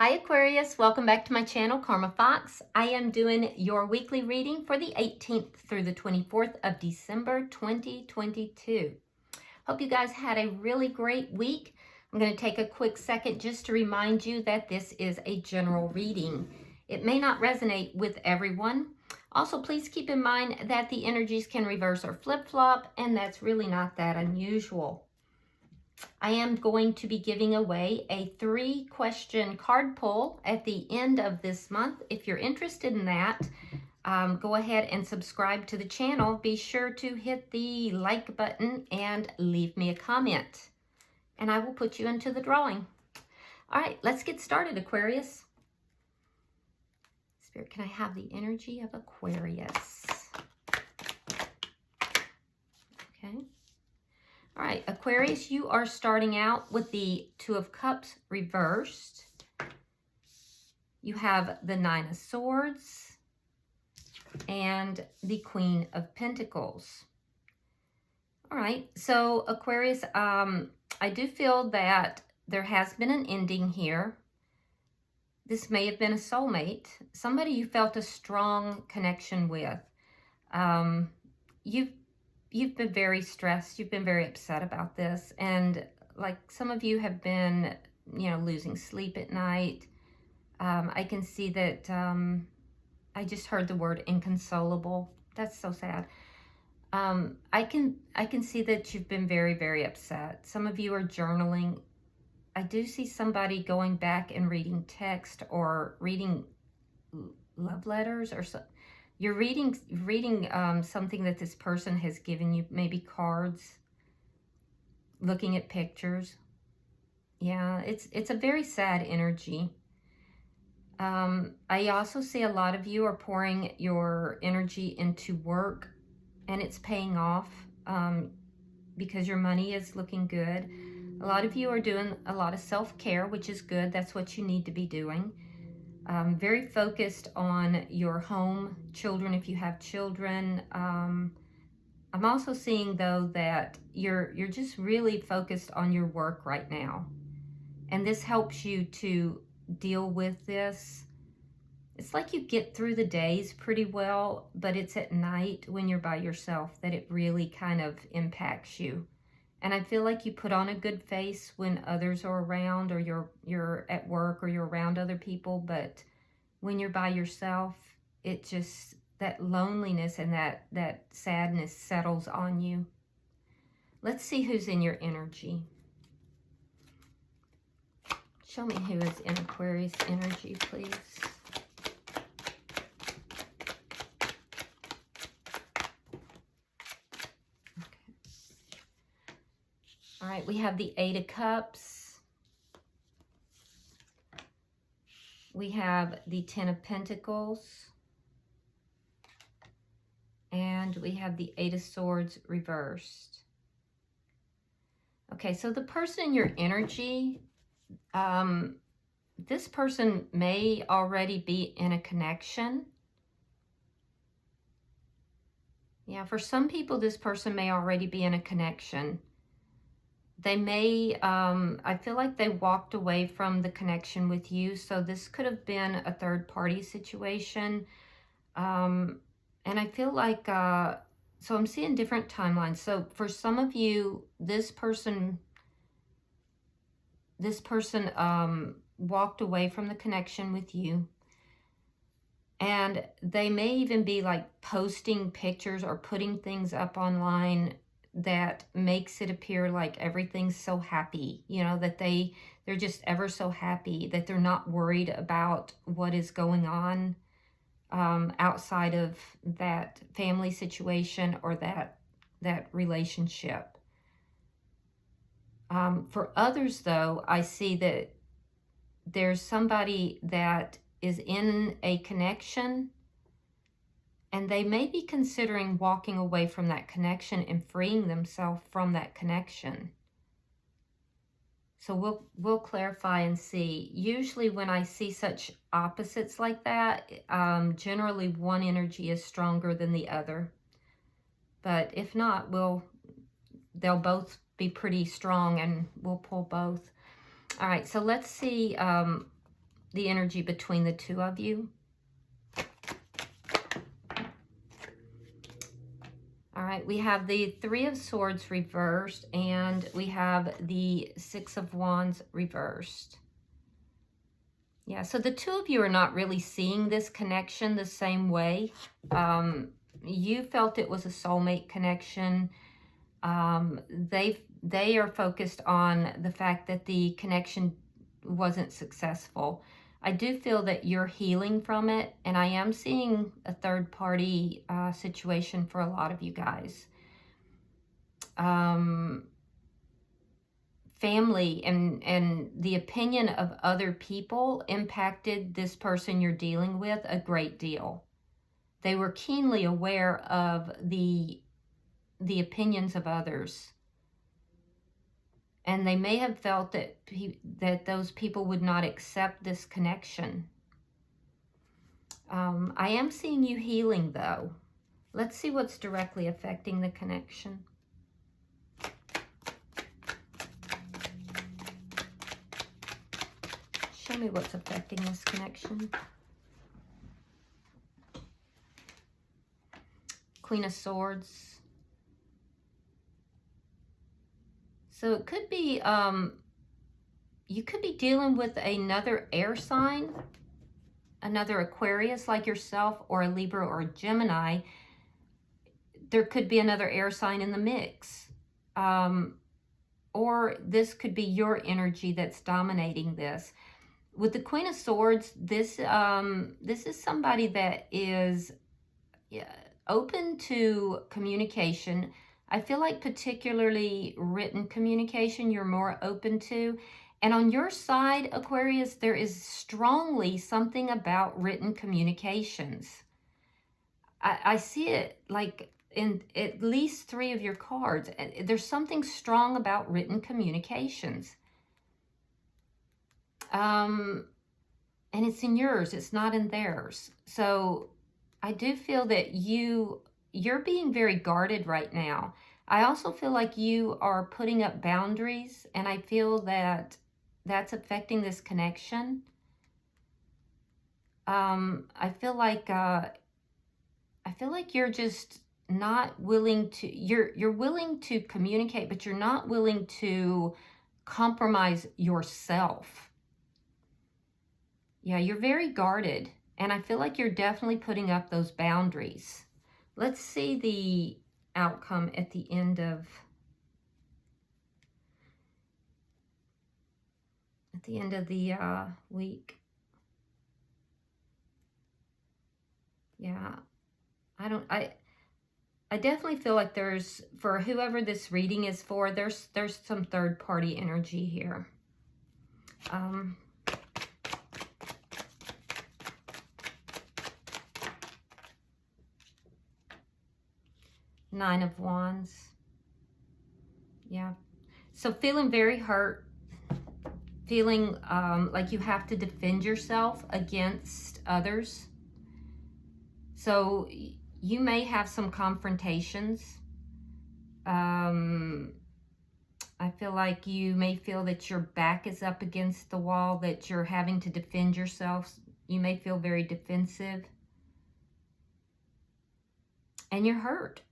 Hi Aquarius, welcome back to my channel, Karma Fox. I am doing your weekly reading for the 18th through the 24th of December 2022. Hope you guys had a really great week. I'm going to take a quick second just to remind you that this is a general reading. It may not resonate with everyone. Also, please keep in mind that the energies can reverse or flip-flop, and that's really not that unusual. I am going to be giving away a 3-question card pull at the end of this month. If you're interested in that, go ahead and subscribe to the channel. Be sure to hit the like button and leave me a comment, and I will put you into the drawing. All right, let's get started, Aquarius. Spirit, can I have the energy of Aquarius? Okay. All right, Aquarius, you are starting out with the Two of Cups reversed. You have the Nine of Swords and the Queen of Pentacles. All right, so Aquarius, I do feel that there has been an ending here. This may have been a soulmate, somebody you felt a strong connection with. You've been very stressed. You've been very upset about this. And like some of you have been, losing sleep at night. I can see that, I just heard the word inconsolable. That's so sad. I can see that you've been very, very upset. Some of you are journaling. I do see somebody going back and reading text or reading love letters or so. You're reading something that this person has given you, maybe cards, looking at pictures. Yeah, it's a very sad energy. I also see a lot of you are pouring your energy into work, and it's paying off because your money is looking good. A lot of you are doing a lot of self-care, which is good. That's what you need to be doing. Very focused on your home, children if you have children. I'm also seeing though that you're just really focused on your work right now. And this helps you to deal with this. It's like you get through the days pretty well, but it's at night when you're by yourself that it really kind of impacts you. And I feel like you put on a good face when others are around, or you're at work, or you're around other people. But when you're by yourself, it just, that loneliness and that sadness settles on you. Let's see who's in your energy. Show me who is in Aquarius energy, please. All right, we have the Eight of Cups. We have the Ten of Pentacles. And we have the Eight of Swords reversed. Okay, so the person in your energy, this person may already be in a connection. Yeah, for some people, this person may already be in a connection. They may, I feel like they walked away from the connection with you. So this could have been a third party situation. And I feel like, so I'm seeing different timelines. So for some of you, this person walked away from the connection with you. And they may even be like posting pictures or putting things up online that makes it appear like everything's so happy, that they're just ever so happy, that they're not worried about what is going on outside of that family situation or that relationship. For others, though, I see that there's somebody that is in a connection, and they may be considering walking away from that connection and freeing themselves from that connection. So we'll clarify and see. Usually when I see such opposites like that, generally one energy is stronger than the other. But if not, they'll both be pretty strong, and we'll pull both. All right, so let's see the energy between the two of you. All right, we have the Three of Swords reversed, and we have the Six of Wands reversed. Yeah, so the two of you are not really seeing this connection the same way. You felt it was a soulmate connection. They are focused on the fact that the connection wasn't successful. I do feel that you're healing from it, and I am seeing a third-party situation for a lot of you guys. Family and the opinion of other people impacted this person you're dealing with a great deal. They were keenly aware of the opinions of others. And they may have felt that those people would not accept this connection. I am seeing you healing, though. Let's see what's directly affecting the connection. Show me what's affecting this connection. Queen of Swords. So it could be, you could be dealing with another air sign, another Aquarius like yourself, or a Libra or a Gemini. There could be another air sign in the mix. Or this could be your energy that's dominating this. With the Queen of Swords, this is somebody that is open to communication. I feel like particularly written communication you're more open to. And on your side, Aquarius, there is strongly something about written communications. I see it like in at least 3 of your cards. There's something strong about written communications. And it's in yours, it's not in theirs. So I do feel that you're being very guarded right now. I also feel like you are putting up boundaries, and I feel that that's affecting this connection. I feel like you're just not willing to, you're willing to communicate, but you're not willing to compromise yourself. Yeah, you're very guarded, and I feel like you're definitely putting up those boundaries. Let's see the outcome at the end of the week. Yeah, I definitely feel like there's, for whoever this reading is for, there's some third-party energy here. Nine of Wands. Yeah. So feeling very hurt. Feeling like you have to defend yourself against others. So you may have some confrontations. I feel like you may feel that your back is up against the wall, that you're having to defend yourself. You may feel very defensive. And you're hurt.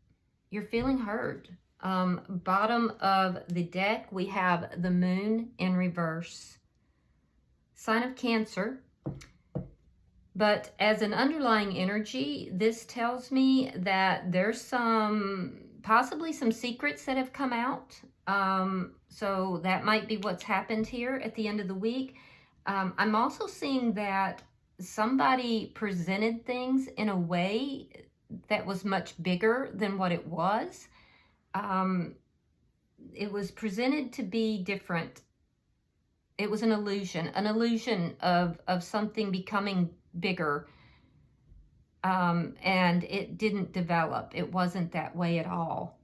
You're feeling hurt. Bottom of the deck, we have the Moon in reverse. Sign of Cancer. But as an underlying energy, this tells me that there's possibly some secrets that have come out. So that might be what's happened here at the end of the week. I'm also seeing that somebody presented things in a way that was much bigger than what it was. It was presented to be different. It was an illusion of something becoming bigger. And it didn't develop. It wasn't that way at all.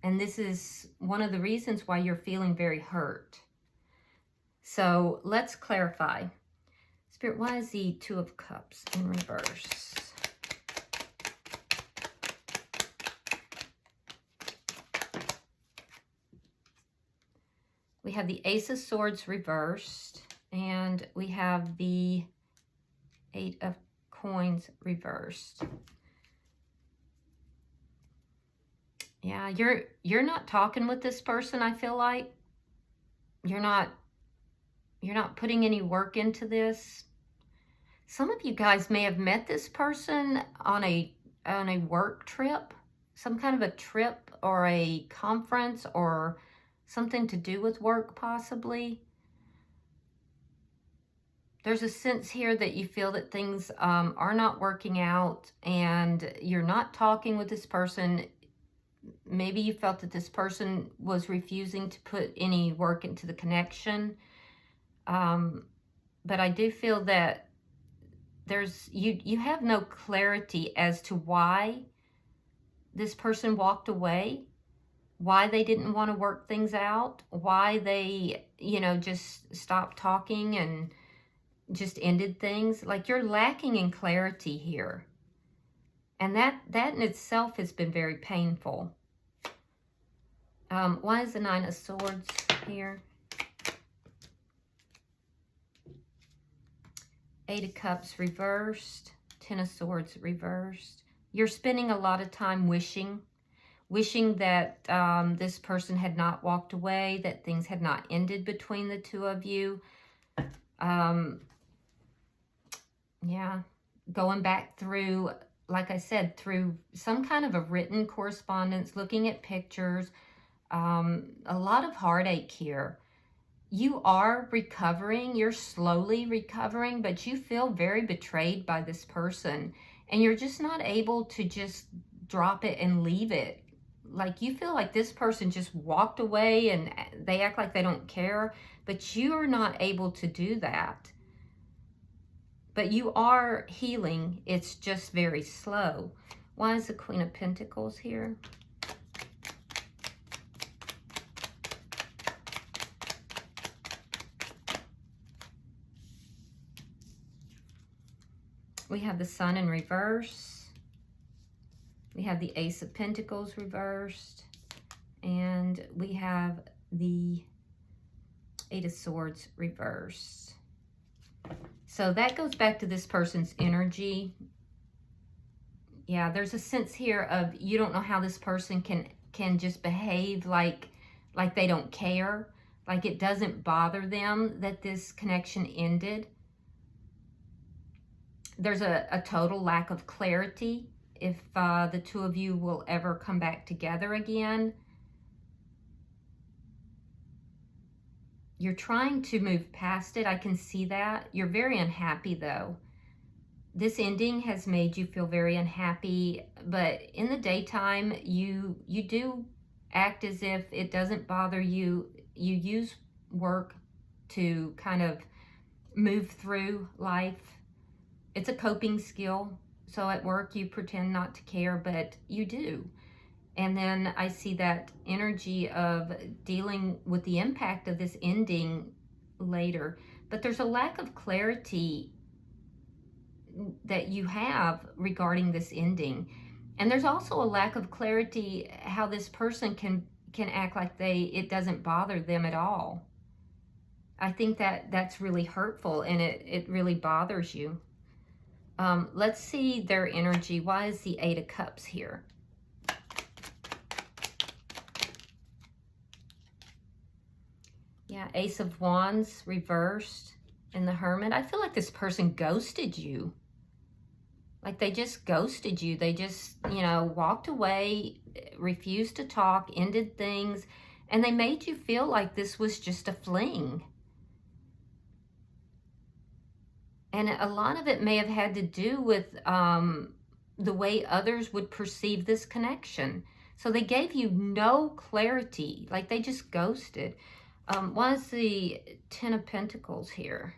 And this is one of the reasons why you're feeling very hurt. So let's clarify. Spirit, why is the Two of Cups in reverse? We have the Ace of Swords reversed, and we have the Eight of Coins reversed. Yeah, you're not talking with this person, I feel like. You're not putting any work into this. Some of you guys may have met this person on a work trip, some kind of a trip or a conference or something to do with work possibly. There's a sense here that you feel that things are not working out and you're not talking with this person. Maybe you felt that this person was refusing to put any work into the connection. But I do feel that you have no clarity as to why this person walked away, why they didn't want to work things out, why they, just stopped talking and just ended things. Like, you're lacking in clarity here. And that in itself has been very painful. Why is the Nine of Swords here? Eight of Cups reversed. Ten of Swords reversed. You're spending a lot of time wishing that this person had not walked away, that things had not ended between the two of you. Yeah, going back through, like I said, through some kind of a written correspondence, looking at pictures, a lot of heartache here. You are recovering, you're slowly recovering, but you feel very betrayed by this person, and you're just not able to just drop it and leave it. Like, you feel like this person just walked away and they act like they don't care, but you're not able to do that. But you are healing. It's just very slow. Why is the Queen of Pentacles here? We have the Sun in reverse. We have the Ace of Pentacles reversed. And we have the Eight of Swords reversed. So that goes back to this person's energy. Yeah, there's a sense here of you don't know how this person can just behave like they don't care, like it doesn't bother them that this connection ended. There's a total lack of clarity if the two of you will ever come back together again. You're trying to move past it. I can see that. You're very unhappy, though. This ending has made you feel very unhappy, but in the daytime, you do act as if it doesn't bother you. You use work to kind of move through life. It's a coping skill. So at work, you pretend not to care, but you do. And then I see that energy of dealing with the impact of this ending later. But there's a lack of clarity that you have regarding this ending. And there's also a lack of clarity how this person can act like it doesn't bother them at all. I think that's really hurtful, and it really bothers you. Let's see their energy. Why is the Eight of Cups here? Yeah, Ace of Wands reversed and the Hermit. I feel like this person ghosted you. Like they just ghosted you. They just, walked away, refused to talk, ended things, and they made you feel like this was just a fling. And a lot of it may have had to do with the way others would perceive this connection. So they gave you no clarity, like they just ghosted. Why is the Ten of Pentacles here?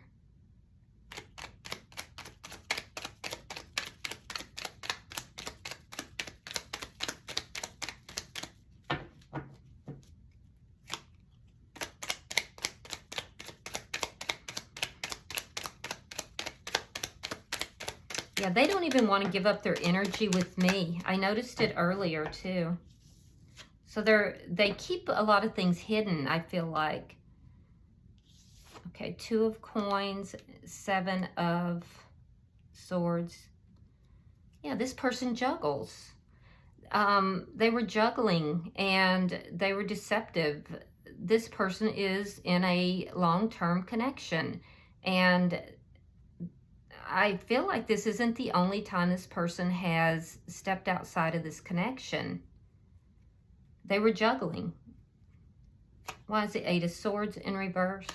Yeah, they don't even want to give up their energy with me. I noticed it earlier too. So they keep a lot of things hidden, I feel like. Okay, Two of Coins, Seven of Swords. Yeah, this person juggles. They were juggling and they were deceptive. This person is in a long-term connection, and I feel like this isn't the only time this person has stepped outside of this connection. They were juggling. Why is the Eight of Swords in reverse?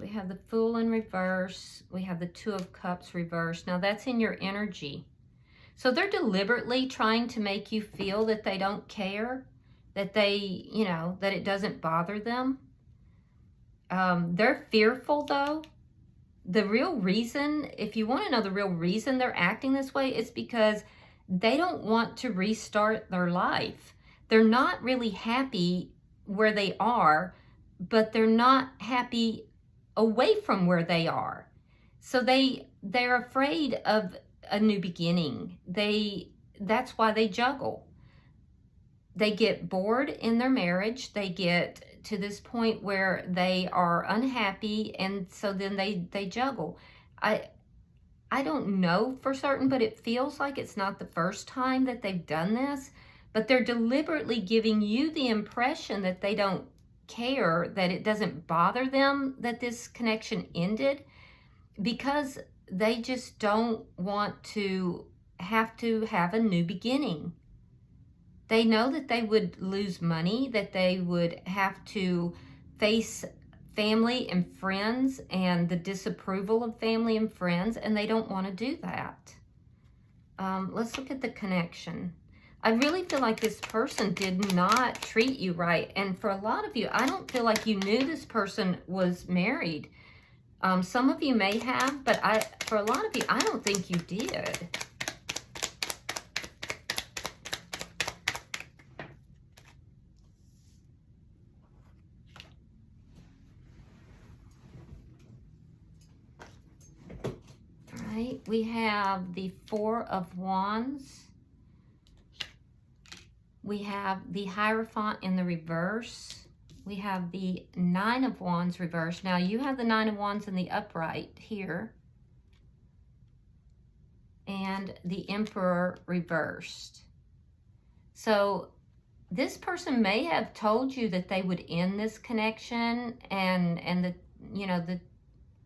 We have the Fool in reverse. We have the Two of Cups reverse. Now that's in your energy. So they're deliberately trying to make you feel that they don't care, that they, you know, that it doesn't bother them. They're fearful though. The real reason, if you want to know the real reason they're acting this way, it's because they don't want to restart their life. They're not really happy where they are, but they're not happy away from where they are. So they're afraid of a new beginning. That's why they juggle. They get bored in their marriage. They get to this point where they are unhappy, and so then they juggle. I don't know for certain, but it feels like it's not the first time that they've done this, but they're deliberately giving you the impression that they don't care, that it doesn't bother them that this connection ended, because they just don't want to have a new beginning. They know that they would lose money, that they would have to face family and friends and the disapproval of family and friends, and they don't want to do that. Let's look at the connection. I really feel like this person did not treat you right. And for a lot of you, I don't feel like you knew this person was married. Some of you may have, but for a lot of you, I don't think you did. All right, we have the Four of Wands. We have the Hierophant in the reverse. We have the Nine of Wands reversed. Now you have the Nine of Wands in the upright here. And the Emperor reversed. So this person may have told you that they would end this connection and the, you know,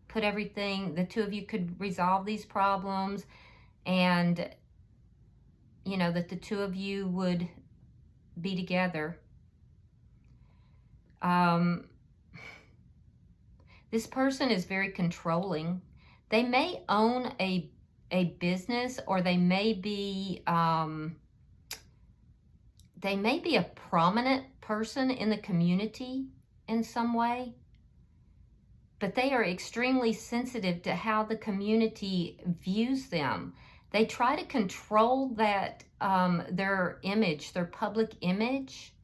put everything, the two of you could resolve these problems, and, you know, that the two of you would be together. This person is very controlling. They may own a business, or they may be a prominent person in the community in some way, but they are extremely sensitive to how the community views them. They try to control that, their image, their public image.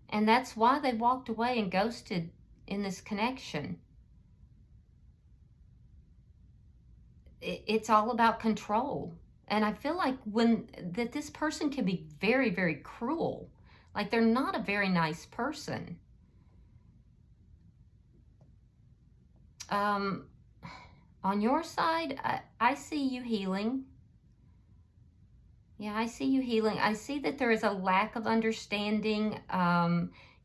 And that's why they walked away and ghosted in this connection. It's all about control. And I feel like that this person can be very, very cruel. Like they're not a very nice person. On your side, I see you healing. Yeah, I see you healing. I see that there is a lack of understanding.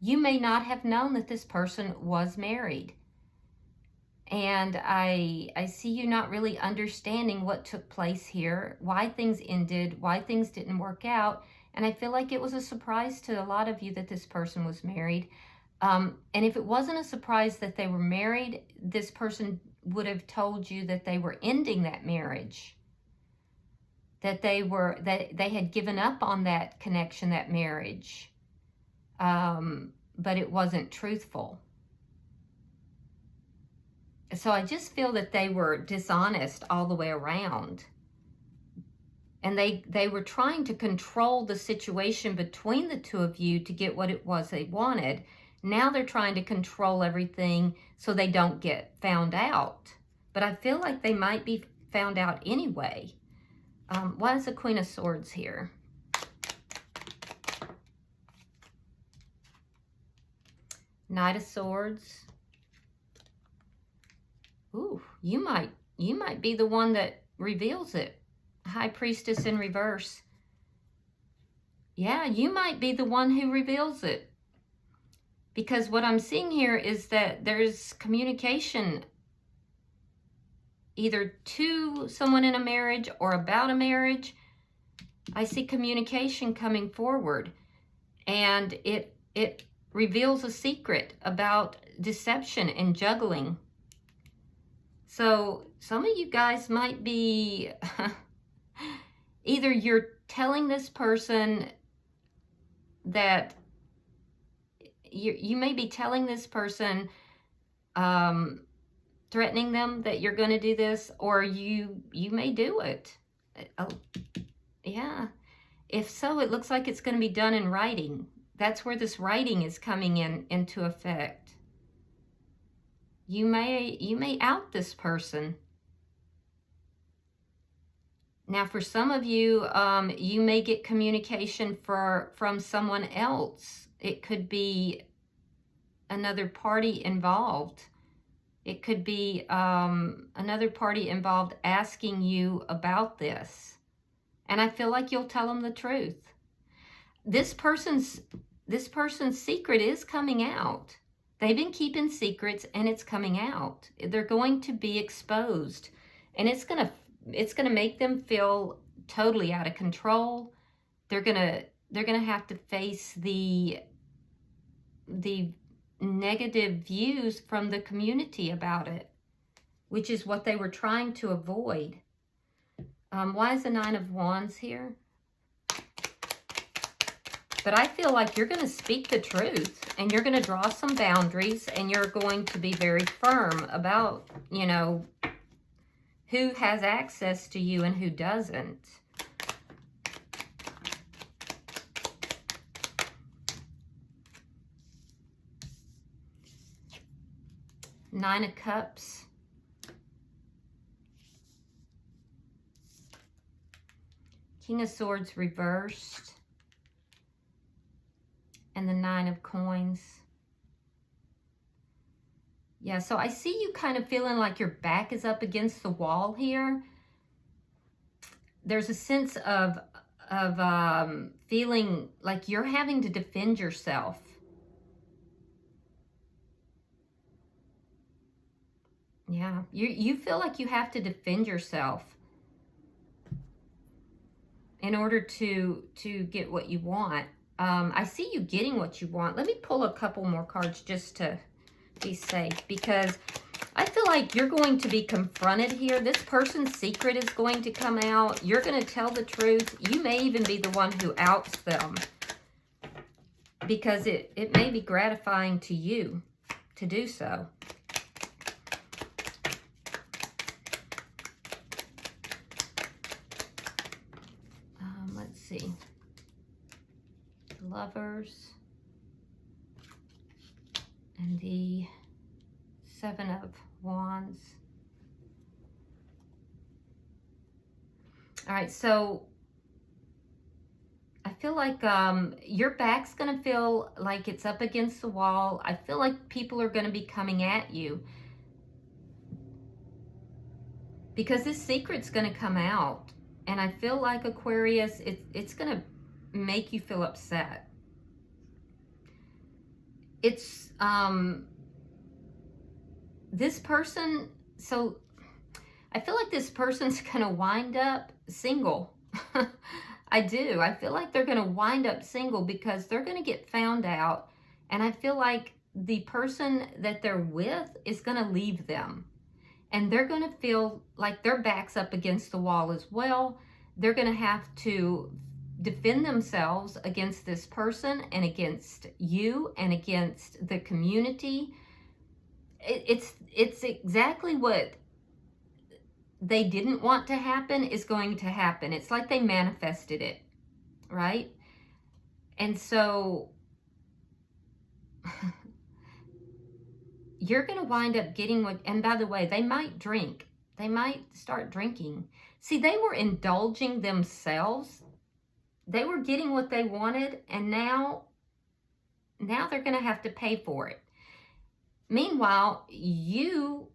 You may not have known that this person was married. And I see you not really understanding what took place here, why things ended, why things didn't work out. And I feel like it was a surprise to a lot of you that this person was married. And if it wasn't a surprise that they were married, this person would have told you that they were ending that marriage. That they had given up on that connection, that marriage. But it wasn't truthful. So I just feel that they were dishonest all the way around. And they were trying to control the situation between the two of you to get what it was they wanted. Now they're trying to control everything so they don't get found out. But I feel like they might be found out anyway. Why is the Queen of Swords here? Knight of Swords. Ooh, you might be the one that reveals it. High Priestess in reverse. Yeah, you might be the one who reveals it. Because what I'm seeing here is that there's communication either to someone in a marriage or about a marriage. I see communication coming forward, and it reveals a secret about deception and juggling. So some of you guys might be, either you're telling this person that, you may be telling this person, threatening them that you're going to do this, or you may do it. Oh, yeah. If so, it looks like it's going to be done in writing. That's where this writing is coming into effect. You may out this person. Now, for some of you, you may get communication from someone else. It could be another party involved. It could be another party involved asking you about this. And I feel like you'll tell them the truth. This person's secret is coming out. They've been keeping secrets, and it's coming out. They're going to be exposed, and it's gonna make them feel totally out of control. They're gonna have to face the negative views from the community about it, which is what they were trying to avoid. Why is the Nine of Wands here? But I feel like you're going to speak the truth, and you're going to draw some boundaries, and you're going to be very firm about, you know, who has access to you and who doesn't. Nine of Cups. King of Swords reversed. And the Nine of Coins. Yeah, so I see you kind of feeling like your back is up against the wall here. There's a sense of feeling like you're having to defend yourself. Yeah, you feel like you have to defend yourself in order to get what you want. I see you getting what you want. Let me pull a couple more cards just to be safe, because I feel like you're going to be confronted here. This person's secret is going to come out. You're going to tell the truth. You may even be the one who outs them, because it may be gratifying to you to do so. Let's see. Lovers and the Seven of Wands. All right, so I feel like your back's going to feel like it's up against the wall. I feel like people are going to be coming at you, because this secret's going to come out. And I feel like, Aquarius, it's going to make you feel upset. It's this person, so I feel like this person's gonna wind up single. I do. I feel like they're gonna wind up single, because they're gonna get found out, and I feel like the person that they're with is gonna leave them, and they're gonna feel like their back's up against the wall as well. They're gonna have to defend themselves against this person and against you and against the community. It's exactly what they didn't want to happen is going to happen. It's like they manifested it, right? And so you're going to wind up getting what, and by the way, they might drink. They might start drinking. See, they were indulging themselves. They were getting what they wanted, and now they're going to have to pay for it. Meanwhile, you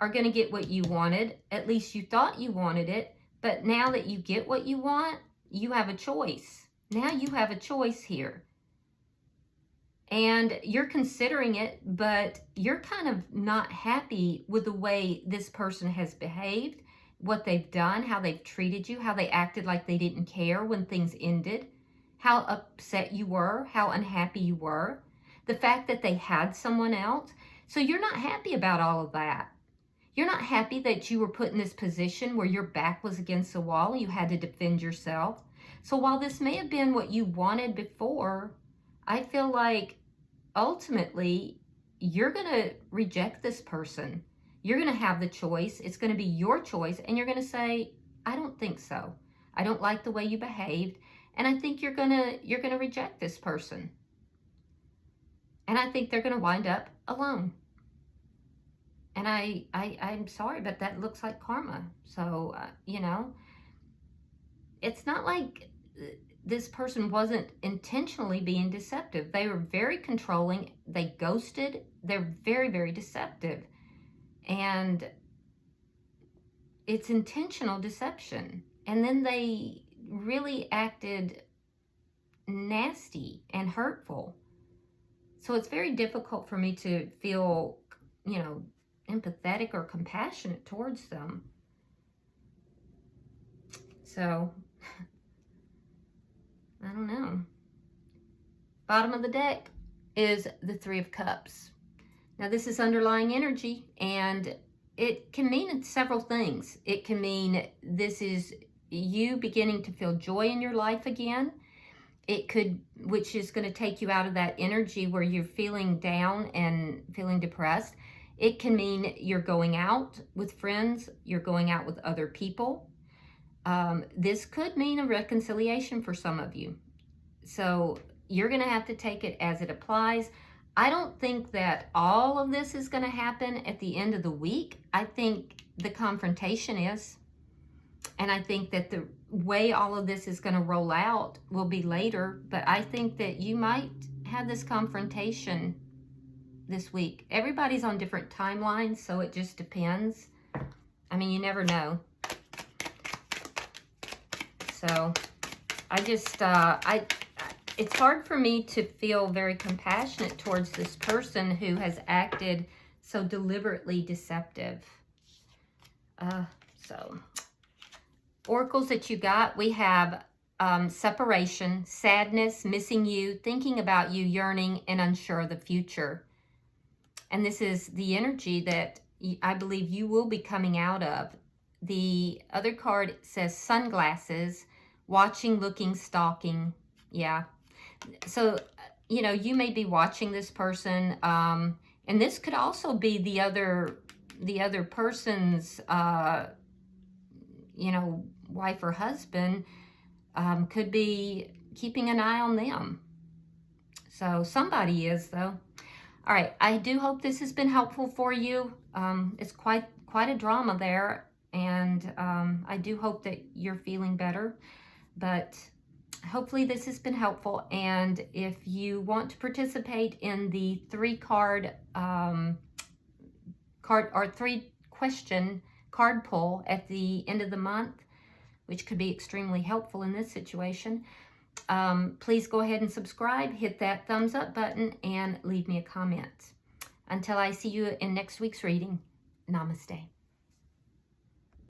are going to get what you wanted. At least you thought you wanted it. But now that you get what you want, you have a choice. Now you have a choice here. And you're considering it, but you're kind of not happy with the way this person has behaved, what they've done, how they've treated you, how they acted like they didn't care when things ended, how upset you were, how unhappy you were, the fact that they had someone else. So you're not happy about all of that. You're not happy that you were put in this position where your back was against the wall and you had to defend yourself. So while this may have been what you wanted before, I feel like ultimately you're going to reject this person. You're going to have the choice. It's going to be your choice. And you're going to say, I don't think so. I don't like the way you behaved. And I think you're going to reject this person. And I think they're going to wind up alone. And I'm sorry, but that looks like karma. So, you know, it's not like this person wasn't intentionally being deceptive. They were very controlling. They ghosted. They're very, very deceptive. And it's intentional deception. And then they really acted nasty and hurtful. So it's very difficult for me to feel, you know, empathetic or compassionate towards them. So, I don't know. Bottom of the deck is the Three of Cups. Now, this is underlying energy, and it can mean several things. It can mean this is you beginning to feel joy in your life again. It could, which is going to take you out of that energy where you're feeling down and feeling depressed. It can mean you're going out with friends, you're going out with other people. This could mean a reconciliation for some of you. So you're going to have to take it as it applies. I don't think that all of this is going to happen at the end of the week. I think the confrontation is. And I think that the way all of this is going to roll out will be later. But I think that you might have this confrontation this week. Everybody's on different timelines, so it just depends. I mean, you never know. So I just, it's hard for me to feel very compassionate towards this person who has acted so deliberately deceptive. So oracles that you got, we have separation, sadness, missing you, thinking about you, yearning, and unsure of the future. And this is the energy that I believe you will be coming out of. The other card says sunglasses, watching, looking, stalking. Yeah. So, you know, you may be watching this person. And this could also be the other person's, you know, wife or husband, could be keeping an eye on them. So somebody is, though. All right, I do hope this has been helpful for you. It's quite a drama there, and I do hope that you're feeling better. But hopefully this has been helpful. And if you want to participate in the 3-question card pull at the end of the month, which could be extremely helpful in this situation, please go ahead and subscribe, hit that thumbs up button, and leave me a comment. Until I see you in next week's reading, namaste.